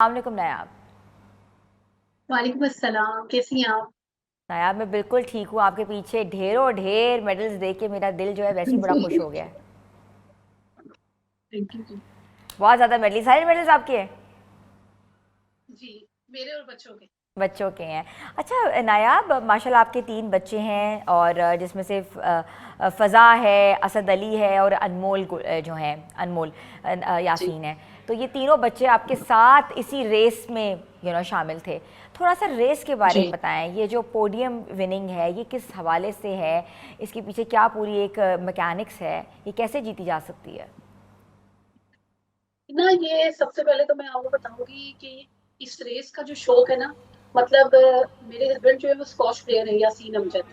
वालेकुम नायाब। वालेकुम अस्सलाम। कैसी हैं आप? नायाब मैं बिल्कुल ठीक हूँ। आपके पीछे ढेरों ढेर मेडल्स देख के मेरा दिल जो है वैसे ही बड़ा खुश हो गया है। थैंक यू जी। बहुत ज़्यादा मेडल, सारे मेडल्स आपके हैं? जी, मेरे और बच्चों के। बच्चों के हैं। अच्छा नायाब, माशाल्लाह आपके 3 बच्चे हैं और जिसमें से फ़ज़ा है, असद अली है और अनमोल जो हैं अनमोल जी यासीन है। तो ये तीनों बच्चे आपके साथ इसी रेस में शामिल थे। थोड़ा सा रेस के बारे में जी। बताएं। ये जो पोडियम विनिंग है ये किस हवाले से है, इसके पीछे क्या पूरी एक मैकेनिक्स है, ये कैसे जीती जा सकती है? ना, ये सबसे पहले तो मैं आपको बताऊंगी कि इस रेस का जो शौक है ना, मतलब मेरे हस्बैंड जो है वो स्कॉश प्लेयर है, यासीन अमजद।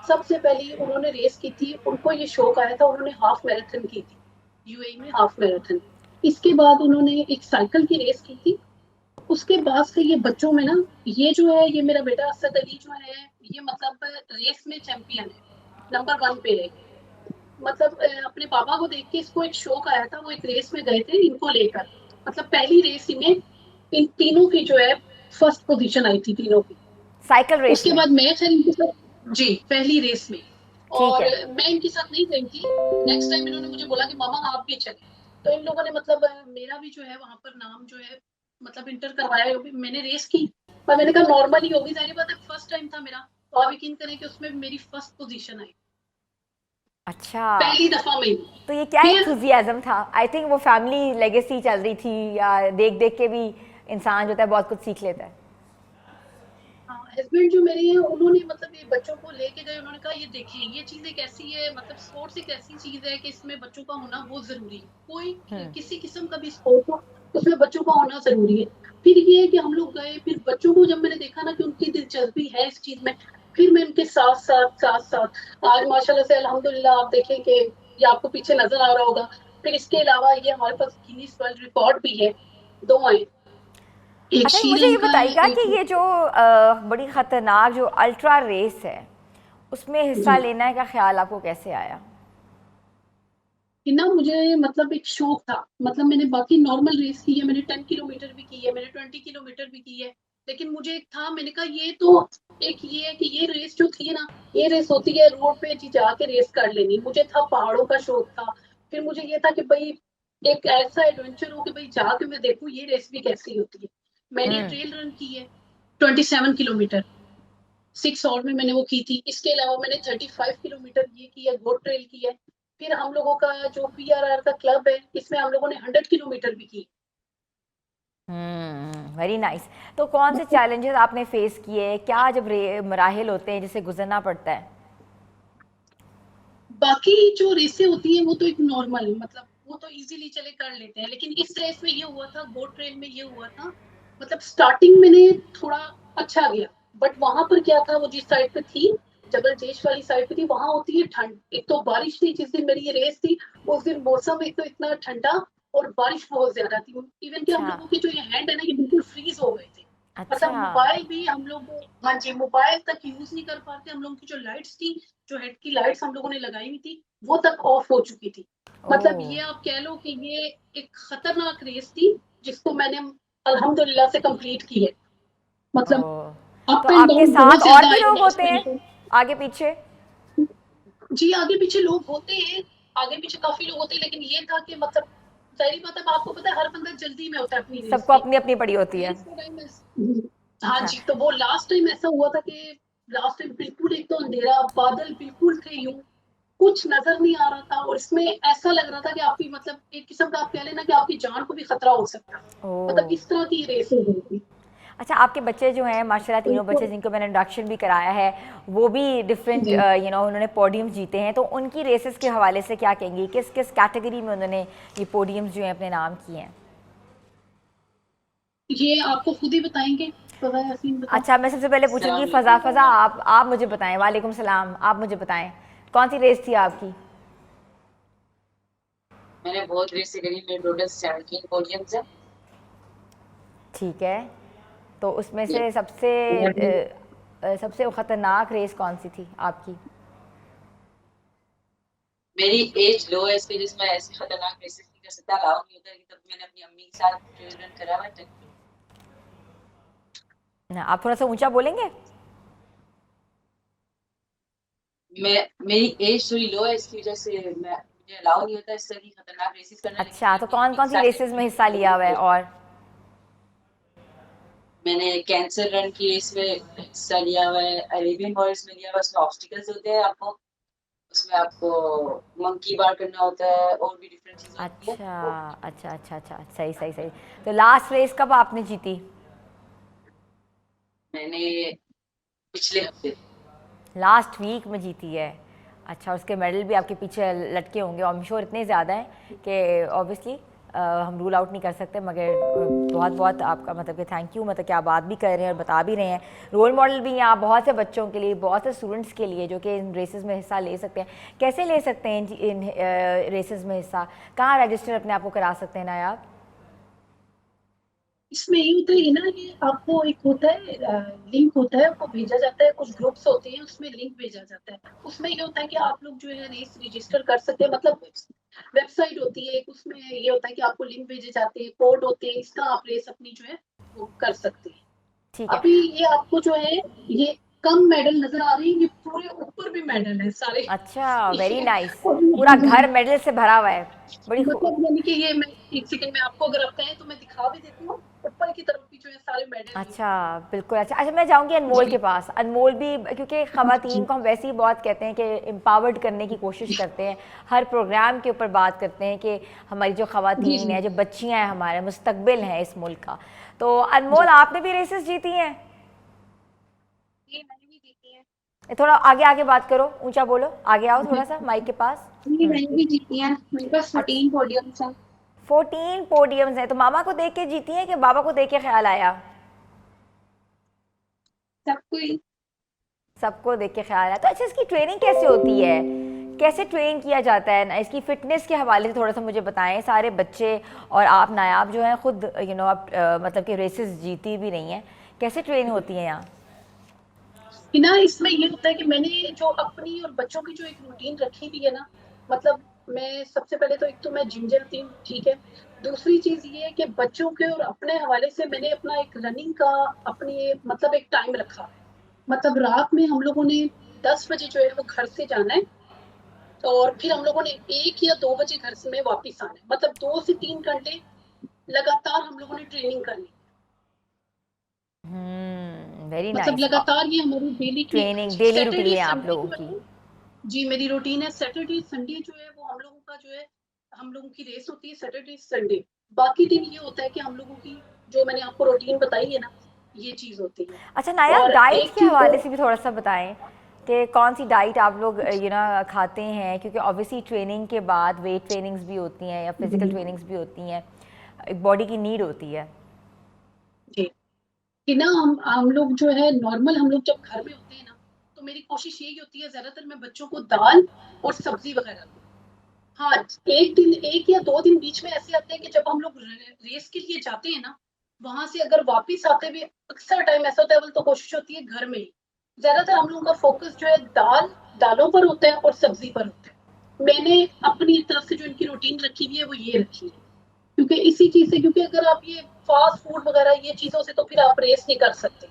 सबसे पहले उन्होंने रेस की थी, उनको ये शौक आया था, उन्होंने हाफ मैराथन की थी, यूएई में हाफ मैराथन। इसके बाद उन्होंने एक साइकिल की रेस की थी। उसके बाद से ये बच्चों में ना, ये जो है, ये मेरा बेटा असद अली जो है, ये मतलब रेस में चैंपियन है, नंबर 1 पे है। मतलब अपने पापा को देख के इसको एक शौक आया था, वो एक रेस में गए थे इनको लेकर। मतलब पहली रेस इन्हें, इन तीनों की जो है फर्स्ट पोजीशन आई थी तीनों की। साइकिल रेस उसके में? बाद मैं फिर इनके साथ, जी, पहली रेस में। ठीक और है। मैं इनके साथ नहीं गई थी। नेक्स्ट टाइम इन्होंने मुझे बोला कि मामा आप भी चले। तो इन लोगों ने मतलब मेरा भी जो है वहां पर नाम जो है मतलब इंटर करवाया। मैंने रेस की, पर मैंने कहा नॉर्मल ही होगी, सारी बात है, फर्स्ट टाइम था मेरा। तो आप यकीन करें कि उसमें मेरी फर्स्ट पोजीशन आई, अच्छा, पहली दफा में ही। तो ये क्या फिर एंथुजियाज्म था? आई थिंक वो फैमिली लेगेसी चल रही थी, या देख देख के भी इंसान जो होता है बहुत कुछ सीख लेता है। हस्बैंड जो मेरे हैं, उन्होंने मतलब ये बच्चों को लेके गए, उन्होंने कहा ये देखिए ये चीज एक ऐसी है, मतलब स्पोर्ट्स एक ऐसी चीज है कि इसमें बच्चों का होना बहुत जरूरी है। कोई किसी किस्म का भी स्पोर्ट हो, उसमें बच्चों का होना जरूरी है। फिर ये है कि हम लोग गए, फिर बच्चों को जब मैंने देखा ना कि उनकी दिलचस्पी है इस चीज में, फिर मैं उनके साथ साथ आज माशाल्लाह से अल्हम्दुलिल्लाह आप देखें कि ये आपको पीछे नजर आ रहा होगा। फिर इसके अलावा ये हमारे पास गिनीज वर्ल्ड रिकॉर्ड भी है, दो हैं, एक अच्छा, मुझे ये श्रीलंका है, बताइएगा कि एक। ये जो बड़ी ख़तरनाक जो अल्ट्रा रेस है उसमें हिस्सा जी, लेने का ख्याल आपको कैसे आया? कि ना मुझे मतलब एक शौक था। मतलब मैंने बाकी नॉर्मल रेस की है, मैंने 10 किलोमीटर भी की है, मैंने 20 किलोमीटर भी की है। लेकिन मुझे एक था, मैंने कहा ये तो एक ये है कि ये रेस जो थी ना, ये रेस होती है रोड पे जी जाके रेस कर लेनी। मुझे था पहाड़ों का शौक था। फिर मुझे ये था कि भाई एक ऐसा एडवेंचर हो कि भाई जाके मैं देखूं ये रेस भी कैसी होती है। मैंने हम्म। ट्रेल रन की है, 27 किलोमीटर, 6 आवर में मैंने वो की थी। इसके अलावा मैंने 35 किलोमीटर ये की है, गोट ट्रेल की है। फिर हम लोगों का जो पीआरआर का क्लब है, इसमें हम लोगों ने 100 किलोमीटर भी की। Very nice. तो कौन से चैलेंजेस आपने फेस किए, क्या जब मराहिल होते हैं जिसे गुजरना पड़ता है? बाकी जो रेसें होती हैं वो तो एक नॉर्मल, मतलब वो तो इजीली चले कर लेते हैं, लेकिन इस रेस में ये हुआ था, गोट ट्रेल में ये हुआ था। मतलब स्टार्टिंग मैंने थोड़ा अच्छा गया, बट वहां पर क्या था, वो जिस साइड पे थी, जबल जेश वाली साइड पे थी, वहां होती है ठंड। एक तो बारिश थी जिस दिन मेरी ये रेस थी, उस दिन मौसम एक तो इतना ठंडा और बारिश बहुत ज्यादा थी। इवन कि हम अच्छा। लोगों के जो ये हैंड है ना, ये बिल्कुल फ्रीज हो गए थे। मतलब अच्छा। मोबाइल भी हम लोग, हाँ जी, मोबाइल तक यूज नहीं कर पाते। हम लोगों की जो लाइट्स थी, जो हेड की लाइट्स हम लोगों ने लगाई हुई थी, वो तक ऑफ हो चुकी थी। मतलब ओह। ये आप कह लो कि ये एक खतरनाक रेस थी, जिसको मैंने अल्हम्दुलिल्लाह से कंप्लीट की है। मतलब ओह। तो अप एंड आपके डाउन साथ बहुत और ज्यादा भी आए लोग लास्ट होते टाइम हैं तो। आगे पीछे? जी, आगे पीछे लोग होते हैं, आगे पीछे काफी लोग होते हैं, लेकिन ये था कि मतलब सारी बात, अब आपको पता है हर बंदा जल्दी में होता है अपनी रेस सबको की। अपनी अपनी पड़ी होती है। रेस का टाइम, हाँ अच्छा। जी, तो वो लास्ट टाइम ऐसा हुआ था कि लास्ट टाइम बिल्कुल एक तो अंधेरा, बादल बिल्कुल थे, यूं कुछ नजर नहीं आ रहा था, और इसमें ऐसा लग रहा था कि आपकी मतलब एक किस्म का आप कह लेना कि आपकी जान को भी खतरा हो सकता है। मतलब ओह। इस तरह की रेस हो गई थी। अच्छा, आपके बच्चे जो हैं माशाल्लाह, तीनों बच्चे बिल्कुल। जिनको मैंने इंट्रोडक्शन भी कराया है, वो भी डिफरेंट जी, उन्होंने पोडियम्स जीते हैं। तो उनकी रेसेस के हवाले से क्या कहेंगी, किस किस कैटेगरी में उन्होंने ये पोडियम्स जो हैं अपने नाम किए हैं? ये आपको खुद ही बताएंगे, पता है, यासीन बताओ। अच्छा, मैं सबसे पहले पूछूंगी फ़ज़ा। फ़ज़ा, आप मुझे बताएं। वालेकुम सलाम। आप मुझे बताएं कौन सी रेस थी आपकी? मैंने बहुत रेस करी, मेरे टोटल 17 पोडियम्स है। ठीक है। तो उसमें ये से सबसे मैंने सबसे ख़तरनाक रेस कौन सी थी आपकी? मेरी एज लो है, इस वजह से मैं ऐसे खतरनाक रेसेस नहीं कर सकता, अलाउ नहीं होता, लेकिन तब मैंने अपनी अम्मी के साथ ट्रेल रन करा हुआ है। ना, आप थोड़ा सा ऊंचा बोलेंगे? मेरी एज थोड़ी लो है, इसकी वजह से मैं मुझे अलाउ नहीं होता इस तरह की खतरनाक रेसेस करना, लेकिन अच्छा, मैंने तो अपनी कौन अम्मी कौन के सी साथ रेसेस में हिस्सा लिया हुआ है? और मैंने कैंसर रन की रेस में हिस्सा लिया हुआ है, अरेबियन हॉर्स में लिया हुआ है। उसमें ऑब्स्टिकल्स होते हैं, आपको उसमें आपको मंकी बार करना होता है, और भी डिफरेंट चीजें होती है। अच्छा अच्छा अच्छा अच्छा, सही सही सही। तो लास्ट रेस कब आपने जीती? मैंने पिछले हफ्ते। लास्ट वीक में जीती है। अच्छा, उसके मेडल भी आपके पीछे लटके होंगे, आई एम श्योर इतने ज़्यादा हैं कि ऑब्वियसली हम रूल आउट नहीं कर सकते, मगर बहुत बहुत आपका मतलब कि थैंक यू, मतलब कि आप बात भी कर रहे हैं और बता भी रहे हैं। रोल मॉडल भी हैं आप बहुत से बच्चों के लिए, बहुत से स्टूडेंट्स के लिए जो कि इन रेसेस में हिस्सा ले सकते हैं। कैसे ले सकते हैं इन रेसेस में हिस्सा? कहाँ रजिस्टर अपने आप को करा सकते हैं नायाब? इसमें ये होता है ना कि आपको एक होता है लिंक होता है, वो भेजा जाता है, कुछ ग्रुप्स होते हैं उसमें लिंक भेजा जाता है। उसमें ये होता है कि आप लोग जो है रेस रजिस्टर कर सकते हैं, मतलब वेबसाइट होती है एक, उसमें ये होता है कि आपको लिंक भेजे जाते हैं, कोड होते हैं, इसका आप रेस अपनी जो है वो कर सकते हैं। ठीक है। अभी ये आपको जो है ये कम मेडल नजर आ रही है, ये पूरे ऊपर भी मेडल है सारे। अच्छा, वेरी ये नाइस। पूरा घर और मेडल से भरा हुआ है। बड़ी मतलब यानी कि ये मैं एक सेकंड में आपको अगर आप कहें तो मैं दिखा भी देती हूँ, ऊपर की तरफ भी जो है सारे मेडल ही अच्छा, बिल्कुल। अच्छा अच्छा, मैं जाऊंगी अनमोल के जी पास। अनमोल भी, क्योंकि जी ख़वातीन को हम वैसे ही बहुत कहते हैं कि एम्पावर्ड करने की कोशिश करते हैं, हर प्रोग्राम के ऊपर बात करते हैं कि हमारी जो जी ख़वातीन जी हैं, जो बच्चियां हैं, हमारे मुस्तकबिल हैं इस मुल्क का। तो जी अनमोल, आपने भी रेसेस जीती हैं? ये मैंने भी जीती है। थोड़ा आगे आगे बात करो, ऊंचा बोलो, आगे आओ थोड़ा सा माइक के पास। ये मैंने भी जीती है, मेरे पास अच्छा, 14 पोडियम्स हैं। 14 पोडियम्स हैं। तो मामा को देख के जीती हैं कि बाबा को देख के ख्याल आया? सब कोई सबको देख के ख्याल आया। तो अच्छा, इसकी ट्रेनिंग कैसे होती है? कैसे ट्रेन किया जाता है ना? इसकी फ़िटनेस के हवाले से थोड़ा सा मुझे बताएं। सारे बच्चे और आप नायाब जो हैं खुद आप मतलब कि रेसेस जीती भी नहीं हैं, कैसे ट्रेन होती हैं यहाँ? कि ना इसमें ये होता है कि मैंने जो अपनी और बच्चों की जो एक रूटीन रखी हुई है ना, मतलब मैं सबसे पहले तो एक तो मैं जिम जाती हूँ, ठीक है। दूसरी चीज ये है कि बच्चों के और अपने हवाले से मैंने अपना एक रनिंग का अपनी मतलब एक टाइम रखा है। मतलब रात में हम लोगों ने 10 बजे जो है वो घर से जाना है, और फिर हम लोगों ने 1 या 2 बजे घर से में वापिस आना है, मतलब 2 से 3 घंटे लगातार हम लोगों ने ट्रेनिंग करनी। वेरी मतलब नाइस। लगातार ये हमारी डेली की ट्रेनिंग डेली रूटीन सैटरडे है आप संडे लोगों जो की? है। जी मेरी रूटीन है, सैटरडे संडे जो है वो हम लोगों का जो है, हम लोगों की रेस होती है सैटरडे संडे। बाकी दिन ये होता है कि हम लोगों की जो मैंने आपको रूटीन बताई है ना, ये चीज होती है। अच्छा नायाब, और डाइट एक के चीज हवाले और से भी थोड़ा सा बताएं कि कौन सी डाइट आप लोग खाते हैं, क्योंकि ऑब्वियसली ट्रेनिंग के बाद वेट ट्रेनिंग्स भी होती हैं या फिजिकल ट्रेनिंग्स भी होती हैं, एक बॉडी की नीड होती है। जी कि ना हम लोग जो है नॉर्मल, हम लोग जब घर में होते हैं ना, तो मेरी कोशिश यही होती है ज्यादातर मैं बच्चों को दाल और सब्जी वगैरह दूं। हाँ, एक दिन 1 या 2 दिन बीच में ऐसे आते हैं कि जब हम लोग रेस के लिए जाते हैं ना, वहां से अगर वापिस आते हुए अक्सर टाइम ऐसा होता है, तो कोशिश होती है घर में ही ज्यादातर हम लोगों का फोकस जो है दालों पर होता है और सब्जी पर होता है। मैंने अपनी तरफ से जो इनकी रूटीन रखी हुई है वो ये रखी है, क्योंकि इसी चीज से, क्योंकि अगर आप ये फास्ट फूड वगैरह ये चीजों से तो फिर आप रेस नहीं कर सकते,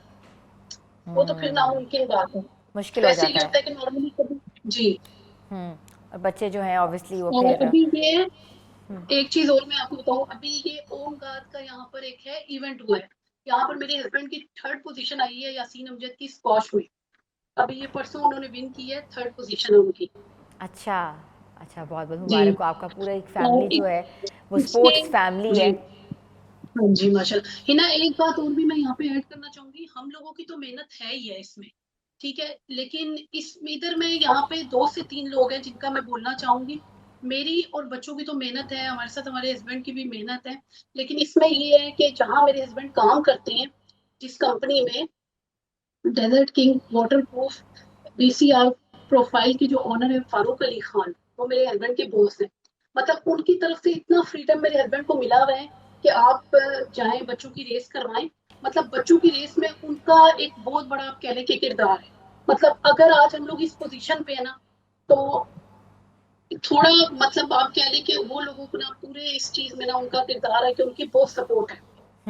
वो तो फिर नामुमकिन बात है। मुश्किल हो वैसे जाता ये होता है। है कि नॉर्मली कभी जी। और बच्चे जो हैं ऑब्वियसली वो और फिर अभी ये एक चीज और मैं आपको बताऊं, अभी ये ओमगार का यहाँ पर एक है इवेंट हुआ है, यहाँ पर मेरे हस्बैंड की 3rd पोजीशन आई है यासीन अमजद की स्क्वाश में। अभी ये परसों उन्होंने विन की है, 3rd पोजीशन है उनकी। अच्छा अच्छा, बहुत बहुत जी मुबारक हो। आपका पूरा एक फैमिली और जो है वो इसके स्पोर्ट्स फैमिली जी है। हाँ जी माशाल्लाह। हिना एक बात और भी मैं यहाँ पे ऐड करना चाहूंगी, हम लोगों की तो मेहनत है ही है इसमें, ठीक है, लेकिन इस इधर में यहाँ पे 2 से 3 लोग हैं जिनका मैं बोलना चाहूंगी। मेरी और बच्चों की तो मेहनत है, हमारे साथ हमारे हस्बैंड की भी मेहनत है, लेकिन इसमें ये है कि जहाँ मेरे हस्बैंड काम करते हैं, जिस कंपनी में, desert king waterproof BCR profile के जो ऑनर है फारूक अली खान, वो मेरे हस्बैंड के बॉस हैं। मतलब उनकी तरफ से इतना फ्रीडम मेरे हस्बैंड को मिला हुआ है कि आप जाएं बच्चों की रेस करवाएं। मतलब बच्चों की रेस में उनका एक बहुत बड़ा आप कह लें कि किरदार है। मतलब अगर आज हम लोग इस पोजीशन पे है ना, तो थोड़ा मतलब आप कह लें कि वो लोगों को ना पूरे इस चीज में ना उनका किरदार है कि उनकी बहुत सपोर्ट है।